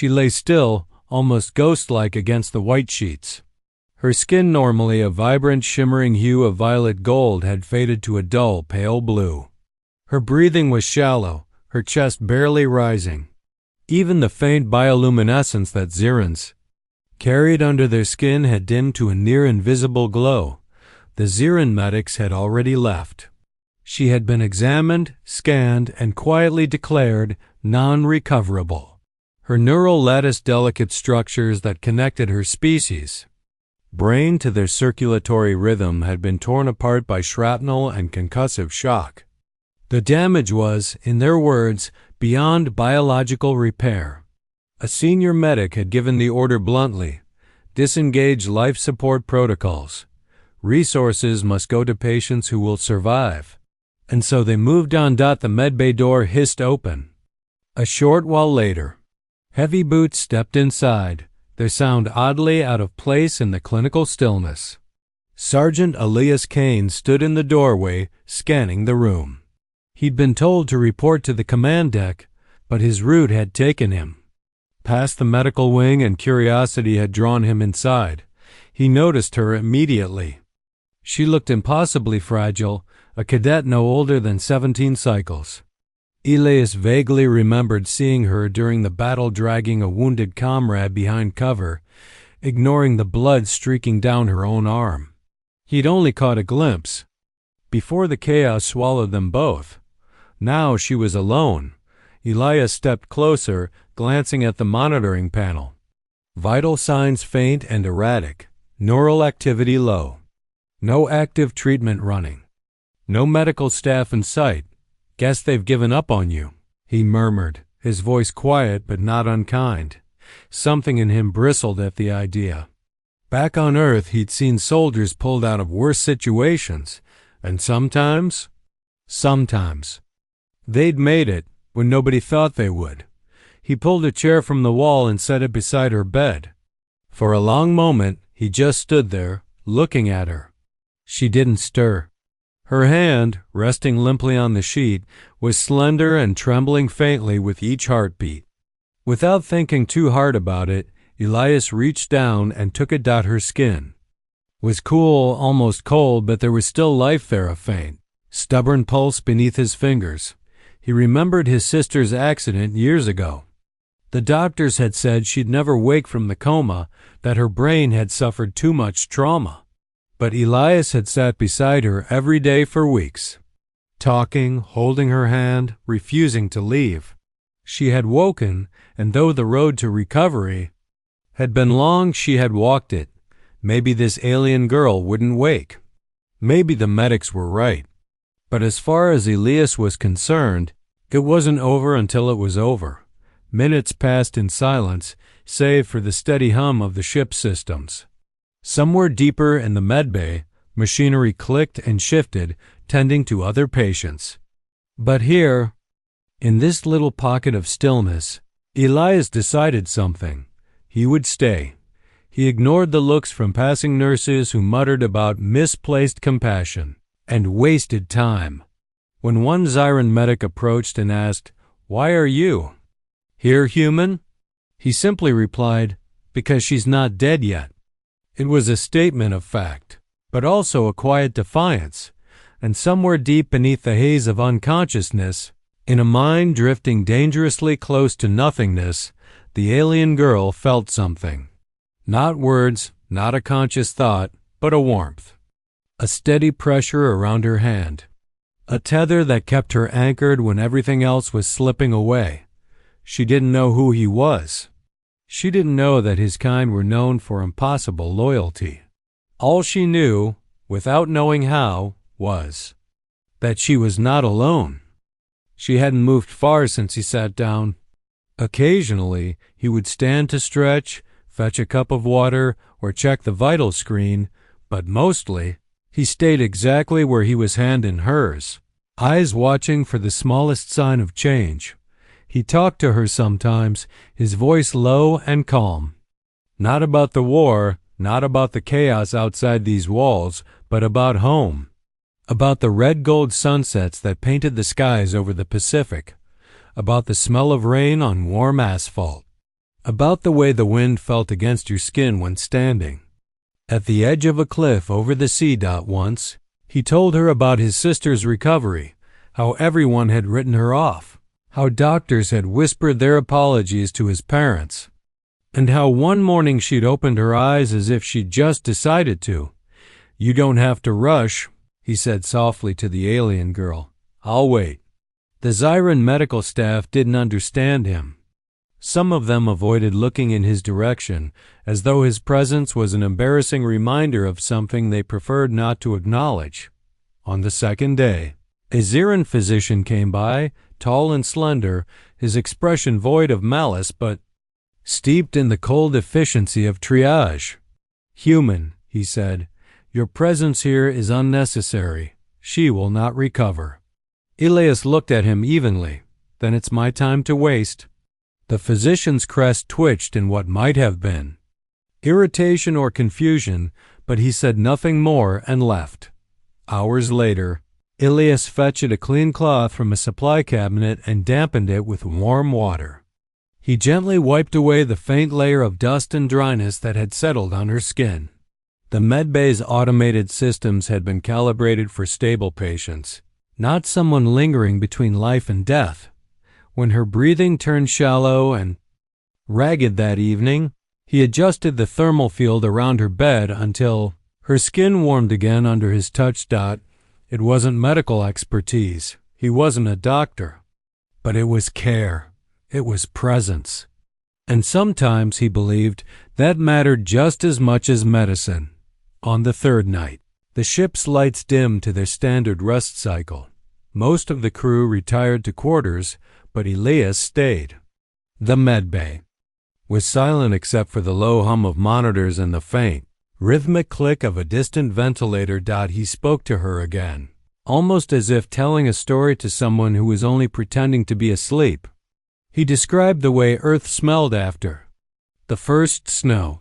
She lay still, almost ghost-like against the white sheets. Her skin, normally a vibrant, shimmering hue of violet gold, had faded to a dull, pale blue. Her breathing was shallow, her chest barely rising. Even the faint bioluminescence that Xerans carried under their skin had dimmed to a near-invisible glow. The Xeran medics had already left. She had been examined, scanned, and quietly declared non-recoverable. Her neural lattice, delicate structures that connected her species brain to their circulatory rhythm, had been torn apart by shrapnel and concussive shock. The damage was, in their words, beyond biological repair. A senior medic had given the order bluntly: disengage life support protocols. Resources must go to patients who will survive. And so they moved on. The medbay door hissed open. A short while later, heavy boots stepped inside, their sound oddly out of place in the clinical stillness. Sergeant Elias Kane stood in the doorway, scanning the room. He'd been told to report to the command deck, but his route had taken him past the medical wing, and curiosity had drawn him inside. He noticed her immediately. She looked impossibly fragile, a cadet no older than 17 cycles. Elias vaguely remembered seeing her during the battle, dragging a wounded comrade behind cover, ignoring the blood streaking down her own arm. He'd only caught a glimpse before the chaos swallowed them both. Now she was alone. Elias stepped closer, glancing at the monitoring panel. Vital signs faint and erratic. Neural activity low. No active treatment running. No medical staff in sight. Guess they've given up on you, he murmured, his voice quiet but not unkind. Something in him bristled at the idea. Back on Earth, he'd seen soldiers pulled out of worse situations, and sometimes, they'd made it when nobody thought they would. He pulled a chair from the wall and set it beside her bed. For a long moment, he just stood there, looking at her. She didn't stir. Her hand, resting limply on the sheet, was slender and trembling faintly with each heartbeat. Without thinking too hard about it, Elias reached down and took at her skin. It was cool, almost cold, but there was still life there, a faint, stubborn pulse beneath his fingers. He remembered his sister's accident years ago. The doctors had said she'd never wake from the coma, that her brain had suffered too much trauma. But Elias had sat beside her every day for weeks, talking, holding her hand, refusing to leave. She had woken, and though the road to recovery had been long, she had walked it. Maybe this alien girl wouldn't wake. Maybe the medics were right. But as far as Elias was concerned, it wasn't over until it was over. Minutes passed in silence, save for the steady hum of the ship's systems. Somewhere deeper in the medbay, machinery clicked and shifted, tending to other patients. But here, in this little pocket of stillness, Elias decided something. He would stay. He ignored the looks from passing nurses who muttered about misplaced compassion and wasted time. When one Xyran medic approached and asked, "Why are you here, human?" he simply replied, "Because she's not dead yet." It was a statement of fact, but also a quiet defiance, and somewhere deep beneath the haze of unconsciousness, in a mind drifting dangerously close to nothingness, the alien girl felt something. Not words, not a conscious thought, but a warmth. A steady pressure around her hand. A tether that kept her anchored when everything else was slipping away. She didn't know who he was. She didn't know that his kind were known for impossible loyalty. All she knew, without knowing how, was that she was not alone. She hadn't moved far since he sat down. Occasionally, he would stand to stretch, fetch a cup of water, or check the vital screen, but mostly, he stayed exactly where he was, hand in hers, eyes watching for the smallest sign of change. He talked to her sometimes, his voice low and calm. Not about the war, not about the chaos outside these walls, but about home. About the red-gold sunsets that painted the skies over the Pacific. About the smell of rain on warm asphalt. about the way the wind felt against your skin when standing at the edge of a cliff over the sea. Once, he told her about his sister's recovery, how everyone had written her off, how doctors had whispered their apologies to his parents, and how one morning she'd opened her eyes as if she'd just decided to. "You don't have to rush," he said softly to the alien girl. "I'll wait." The Zyran medical staff didn't understand him. Some of them avoided looking in his direction, as though his presence was an embarrassing reminder of something they preferred not to acknowledge. On the second day, a Zyran physician came by, tall and slender, his expression void of malice but steeped in the cold efficiency of triage. "Human," he said, "your presence here is unnecessary. She will not recover." Elias looked at him evenly. "Then it's my time to waste." The physician's crest twitched in what might have been irritation or confusion, but he said nothing more and left. Hours later, Elias fetched a clean cloth from a supply cabinet and dampened it with warm water. He gently wiped away the faint layer of dust and dryness that had settled on her skin. The medbay's automated systems had been calibrated for stable patients, not someone lingering between life and death. When her breathing turned shallow and ragged that evening, he adjusted the thermal field around her bed until her skin warmed again under his touch. It wasn't medical expertise. He wasn't a doctor. But it was care. It was presence. And sometimes, he believed, that mattered just as much as medicine. On the third night, the ship's lights dimmed to their standard rest cycle. Most of the crew retired to quarters, but Elias stayed. The medbay was silent except for the low hum of monitors and the faint, rhythmic click of a distant ventilator. He spoke to her again, almost as if telling a story to someone who was only pretending to be asleep. He described the way Earth smelled after the first snow,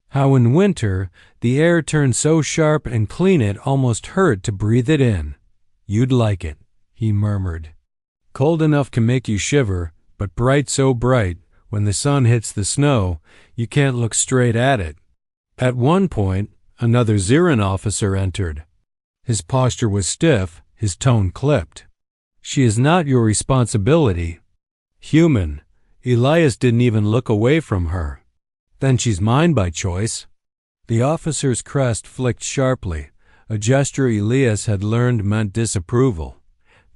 how in winter the air turned so sharp and clean it almost hurt to breathe it in. "You'd like it," he murmured. "Cold enough to make you shiver, but bright, so bright, when the sun hits the snow, you can't look straight at it." At one point, another Zyran officer entered. His posture was stiff, his tone clipped. "She is not your responsibility." "Human." Elias didn't even look away from her. "Then she's mine by choice." The officer's crest flicked sharply, a gesture Elias had learned meant disapproval.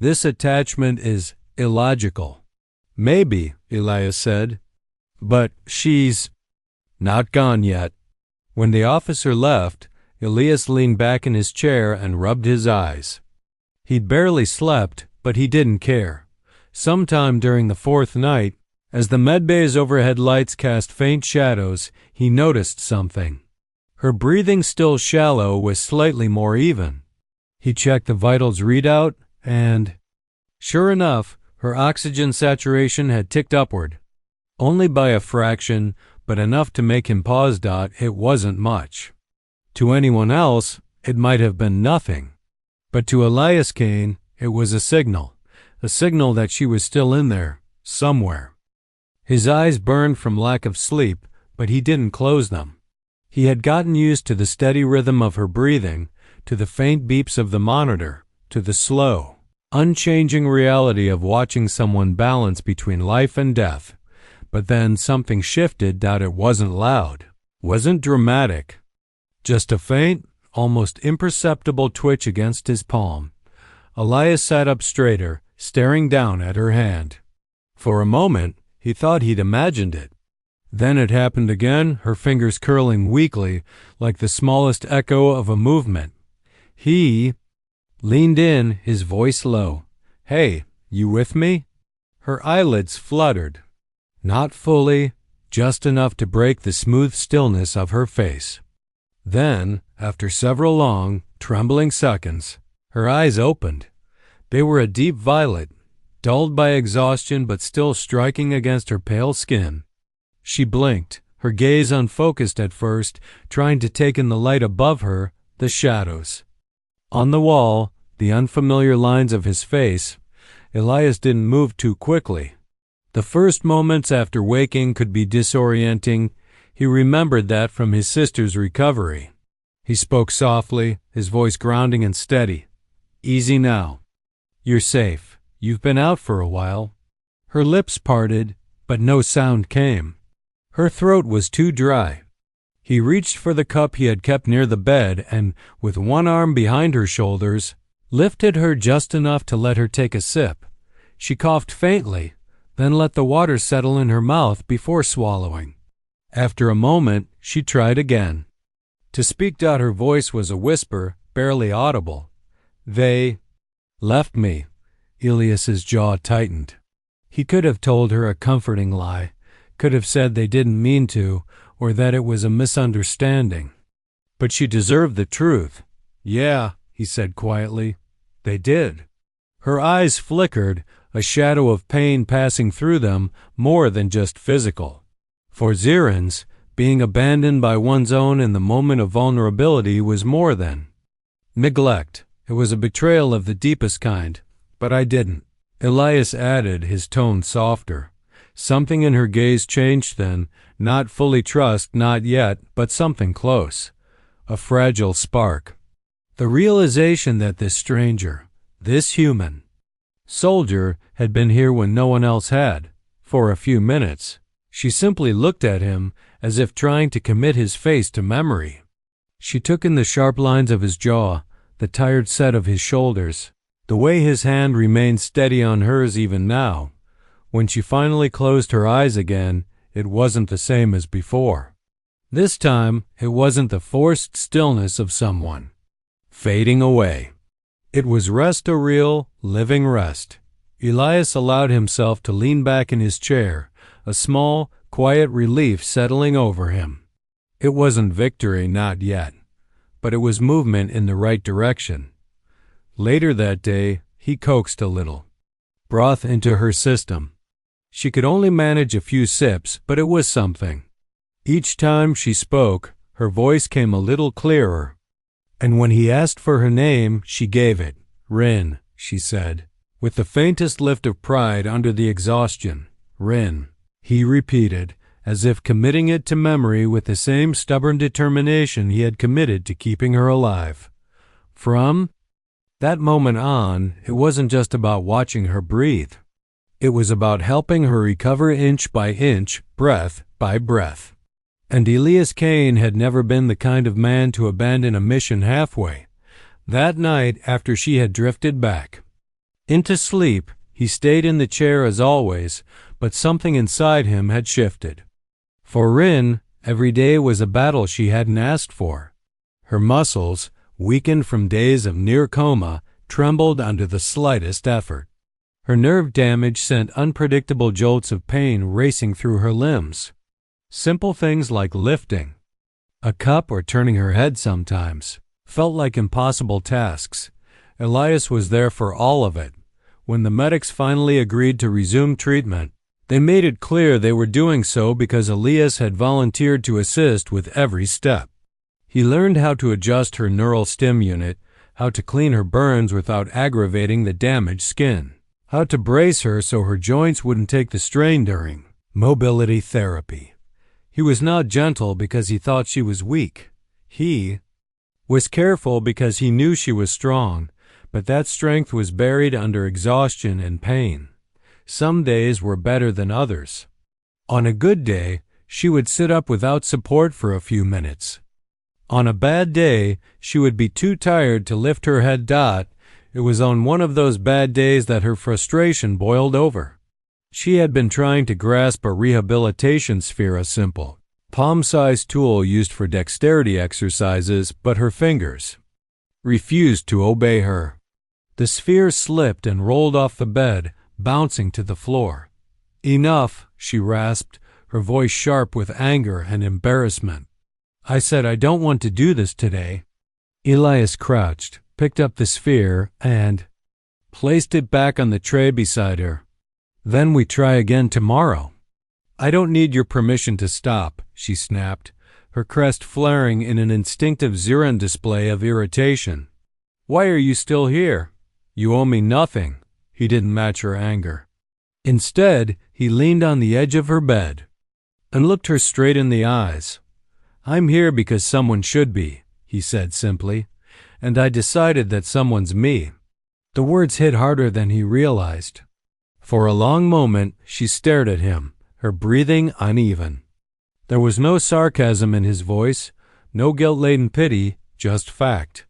"This attachment is illogical." "Maybe," Elias said, "but she's not gone yet." When the officer left, Elias leaned back in his chair and rubbed his eyes. He'd barely slept, but he didn't care. Sometime during the fourth night, as the medbay's overhead lights cast faint shadows, he noticed something. Her breathing, still shallow, was slightly more even. He checked the vitals readout, and sure enough, her oxygen saturation had ticked upward. Only by a fraction, but enough to make him pause. It wasn't much. To anyone else, it might have been nothing. But to Elias Kane, it was a signal that she was still in there, somewhere. His eyes burned from lack of sleep, but he didn't close them. He had gotten used to the steady rhythm of her breathing, to the faint beeps of the monitor, to the slow, unchanging reality of watching someone balance between life and death. But then something shifted. It wasn't loud, wasn't dramatic. Just a faint, almost imperceptible twitch against his palm. Elias sat up straighter, staring down at her hand. For a moment, he thought he'd imagined it. Then it happened again, her fingers curling weakly, like the smallest echo of a movement. He leaned in, his voice low. "Hey, you with me?" Her eyelids fluttered. Not fully, just enough to break the smooth stillness of her face. Then, after several long, trembling seconds, her eyes opened. They were a deep violet, dulled by exhaustion but still striking against her pale skin. She blinked, her gaze unfocused at first, trying to take in the light above her, the shadows. On the wall, the unfamiliar lines of his face. Elias didn't move too quickly. The first moments after waking could be disorienting. He remembered that from his sister's recovery. He spoke softly, his voice grounding and steady. "Easy now. You're safe. You've been out for a while." Her lips parted, but no sound came. Her throat was too dry. He reached for the cup he had kept near the bed and, with one arm behind her shoulders, lifted her just enough to let her take a sip. She coughed faintly, then let the water settle in her mouth before swallowing. After a moment, she tried again. To speak out, her voice was a whisper, barely audible. "They left me." Elias's jaw tightened. He could have told her a comforting lie, could have said they didn't mean to, or that it was a misunderstanding. But she deserved the truth. "Yeah," he said quietly, "they did." Her eyes flickered, a shadow of pain passing through them, more than just physical. For Zirans, being abandoned by one's own in the moment of vulnerability was more than neglect. It was a betrayal of the deepest kind. "But I didn't," Elias added, his tone softer. Something in her gaze changed then, not fully trust, not yet, but something close. A fragile spark. The realization that this stranger, this human soldier, had been here when no one else had, for a few minutes. She simply looked at him as if trying to commit his face to memory. She took in the sharp lines of his jaw, the tired set of his shoulders, the way his hand remained steady on hers even now. When she finally closed her eyes again, it wasn't the same as before. This time, it wasn't the forced stillness of someone fading away. It was rest, a real, living rest. Elias allowed himself to lean back in his chair, a small, quiet relief settling over him. It wasn't victory, not yet, but it was movement in the right direction. Later that day, he coaxed a little broth into her system. She could only manage a few sips, but it was something. Each time she spoke, her voice came a little clearer. And when he asked for her name, she gave it. "Rin," she said, with the faintest lift of pride under the exhaustion. "Rin," he repeated, as if committing it to memory with the same stubborn determination he had committed to keeping her alive. From that moment on, it wasn't just about watching her breathe. It was about helping her recover inch by inch, breath by breath. And Elias Kane had never been the kind of man to abandon a mission halfway. That night, after she had drifted back into sleep, he stayed in the chair as always, but something inside him had shifted. For Rin, every day was a battle she hadn't asked for. Her muscles, weakened from days of near coma, trembled under the slightest effort. Her nerve damage sent unpredictable jolts of pain racing through her limbs. Simple things like lifting a cup or turning her head sometimes felt like impossible tasks. Elias was there for all of it. When the medics finally agreed to resume treatment, they made it clear they were doing so because Elias had volunteered to assist with every step. He learned how to adjust her neural stim unit, how to clean her burns without aggravating the damaged skin, how to brace her so her joints wouldn't take the strain during mobility therapy. He was not gentle because he thought she was weak. He was careful because he knew she was strong, but that strength was buried under exhaustion and pain. Some days were better than others. On a good day, she would sit up without support for a few minutes. On a bad day, she would be too tired to lift her head. It was on one of those bad days that her frustration boiled over. She had been trying to grasp a rehabilitation sphere, a simple, palm-sized tool used for dexterity exercises, but her fingers refused to obey her. The sphere slipped and rolled off the bed, bouncing to the floor. "Enough," she rasped, her voice sharp with anger and embarrassment. "I said I don't want to do this today." Elias crouched, picked up the sphere, and placed it back on the tray beside her. "Then we try again tomorrow." "I don't need your permission to stop," she snapped, her crest flaring in an instinctive Ziran display of irritation. "Why are you still here? You owe me nothing." He didn't match her anger. Instead, He leaned on the edge of her bed and looked her straight in the eyes. "I'm here because someone should be," he said simply, "and I decided that someone's me." The words hit harder than he realized. For a long moment she stared at him, her breathing uneven. There was no sarcasm in his voice, no guilt-laden pity, just fact.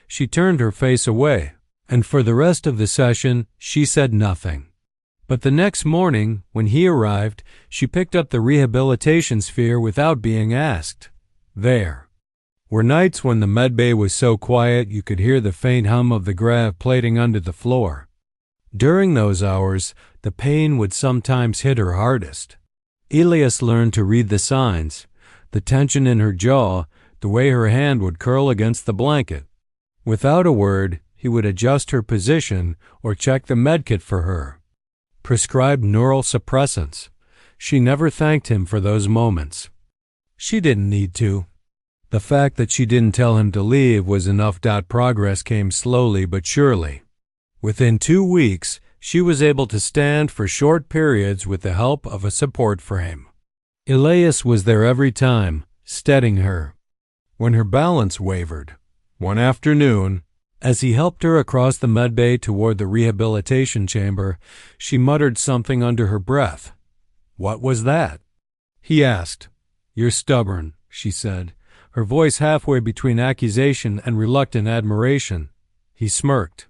She turned her face away, and for the rest of the session she said nothing. But the next morning, when he arrived, she picked up the rehabilitation sphere without being asked. There were nights when the medbay was so quiet you could hear the faint hum of the grav plating under the floor. During those hours, the pain would sometimes hit her hardest. Elias learned to read the signs, the tension in her jaw, the way her hand would curl against the blanket. Without a word, he would adjust her position or check the medkit for her. Prescribed neural suppressants. She never thanked him for those moments. She didn't need to. The fact that she didn't tell him to leave was enough. Progress came slowly but surely. Within 2 weeks, she was able to stand for short periods with the help of a support frame. Elias was there every time, steadying her. When her balance wavered, one afternoon, as he helped her across the medbay toward the rehabilitation chamber, she muttered something under her breath. "What was that?" he asked. "You're stubborn," she said, her voice halfway between accusation and reluctant admiration. He smirked.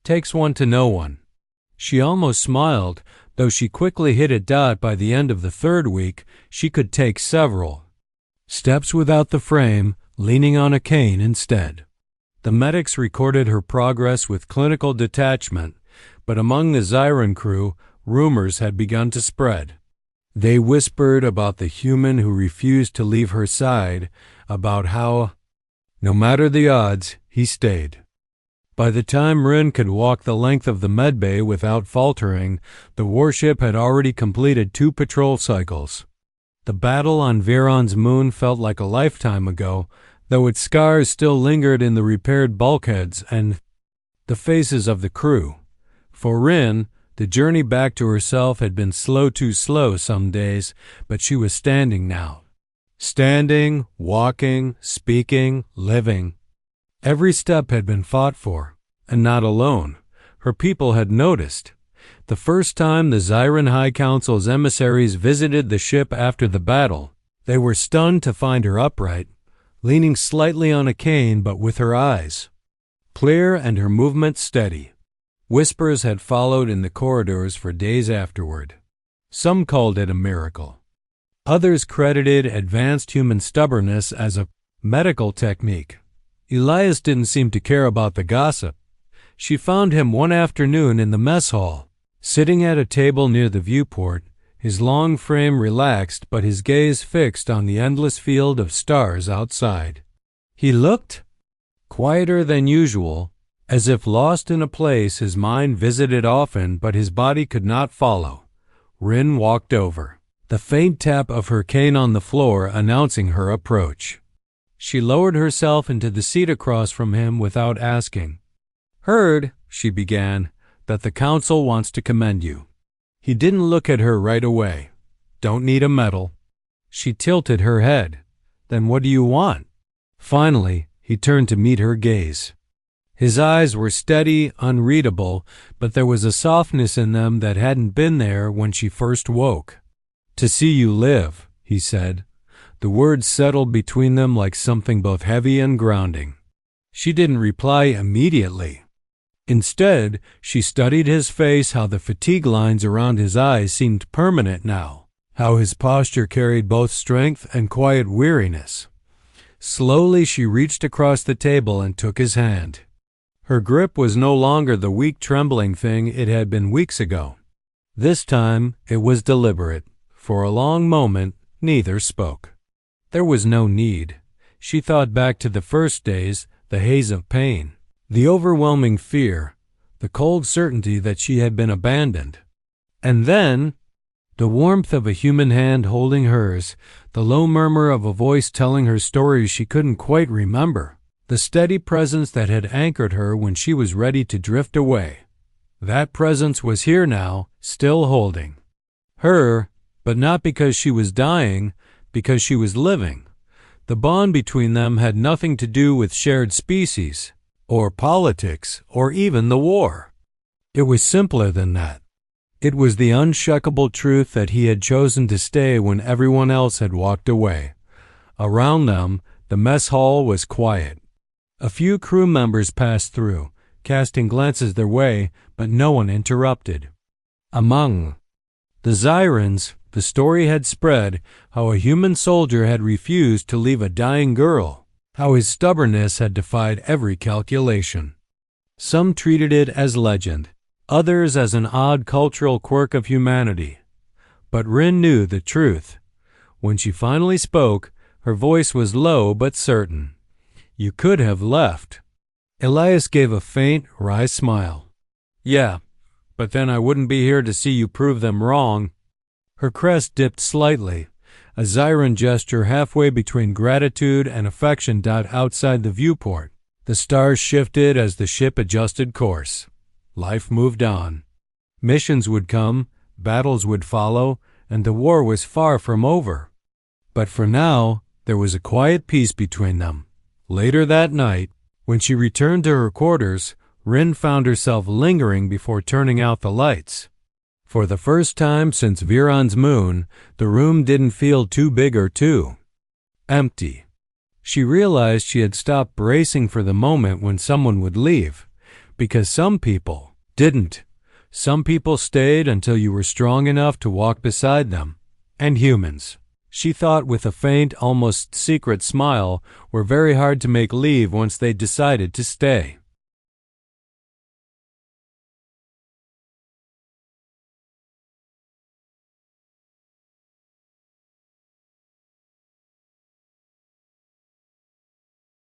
"Takes one to know one." She almost smiled, though she quickly hit it. By the end of the 3rd week, she could take several steps without the frame, leaning on a cane instead. The medics recorded her progress with clinical detachment, but among the Zyron crew, rumors had begun to spread. They whispered about the human who refused to leave her side, about how, no matter the odds, he stayed. By the time Rin could walk the length of the medbay without faltering, the warship had already completed 2 patrol cycles. The battle on Viron's moon felt like a lifetime ago, though its scars still lingered in the repaired bulkheads and the faces of the crew. For Rin, the journey back to herself had been too slow some days, but she was standing now. Standing, walking, speaking, living. Every step had been fought for, and not alone. Her people had noticed. The first time the Zyron High Council's emissaries visited the ship after the battle, they were stunned to find her upright, leaning slightly on a cane but with her eyes clear and her movements steady. Whispers had followed in the corridors for days afterward. Some called it a miracle. Others credited advanced human stubbornness as a medical technique. Elias didn't seem to care about the gossip. She found him one afternoon in the mess hall, sitting at a table near the viewport, his long frame relaxed but his gaze fixed on the endless field of stars outside. He looked quieter than usual, as if lost in a place his mind visited often but his body could not follow. Rin walked over, the faint tap of her cane on the floor announcing her approach. She lowered herself into the seat across from him without asking. "Heard," she began, "that the council wants to commend you." He didn't look at her right away. "Don't need a medal." She tilted her head. "Then what do you want?" Finally, he turned to meet her gaze. His eyes were steady, unreadable, but there was a softness in them that hadn't been there when she first woke. "To see you live," he said. The words settled between them like something both heavy and grounding. She didn't reply immediately. Instead, she studied his face, how the fatigue lines around his eyes seemed permanent now, how his posture carried both strength and quiet weariness. Slowly she reached across the table and took his hand. Her grip was no longer the weak trembling thing it had been weeks ago. This time it was deliberate. For a long moment, neither spoke. There was no need. She thought back to the first days, the haze of pain, the overwhelming fear, the cold certainty that she had been abandoned. And then, the warmth of a human hand holding hers, the low murmur of a voice telling her stories she couldn't quite remember, the steady presence that had anchored her when she was ready to drift away. That presence was here now, still holding. Her, but not because she was dying, because she was living. The bond between them had nothing to do with shared species, or politics, or even the war. It was simpler than that. It was the unshakable truth that he had chosen to stay when everyone else had walked away. Around them, the mess hall was quiet. A few crew members passed through, casting glances their way, but no one interrupted. Among the Xyrans, the story had spread how a human soldier had refused to leave a dying girl, how his stubbornness had defied every calculation. Some treated it as legend, others as an odd cultural quirk of humanity. But Rin knew the truth. When she finally spoke, her voice was low but certain. "You could have left." Elias gave a faint, wry smile. "Yeah, but then I wouldn't be here to see you prove them wrong." Her crest dipped slightly, a Xyran gesture halfway between gratitude and affection outside the viewport. The stars shifted as the ship adjusted course. Life moved on. Missions would come, battles would follow, and the war was far from over. But for now, there was a quiet peace between them. Later that night, when she returned to her quarters, Rin found herself lingering before turning out the lights. For the first time since Viron's moon, the room didn't feel too big or too empty. She realized she had stopped bracing for the moment when someone would leave, because some people didn't. Some people stayed until you were strong enough to walk beside them. And humans, she thought with a faint, almost secret smile, were very hard to make leave once they decided to stay.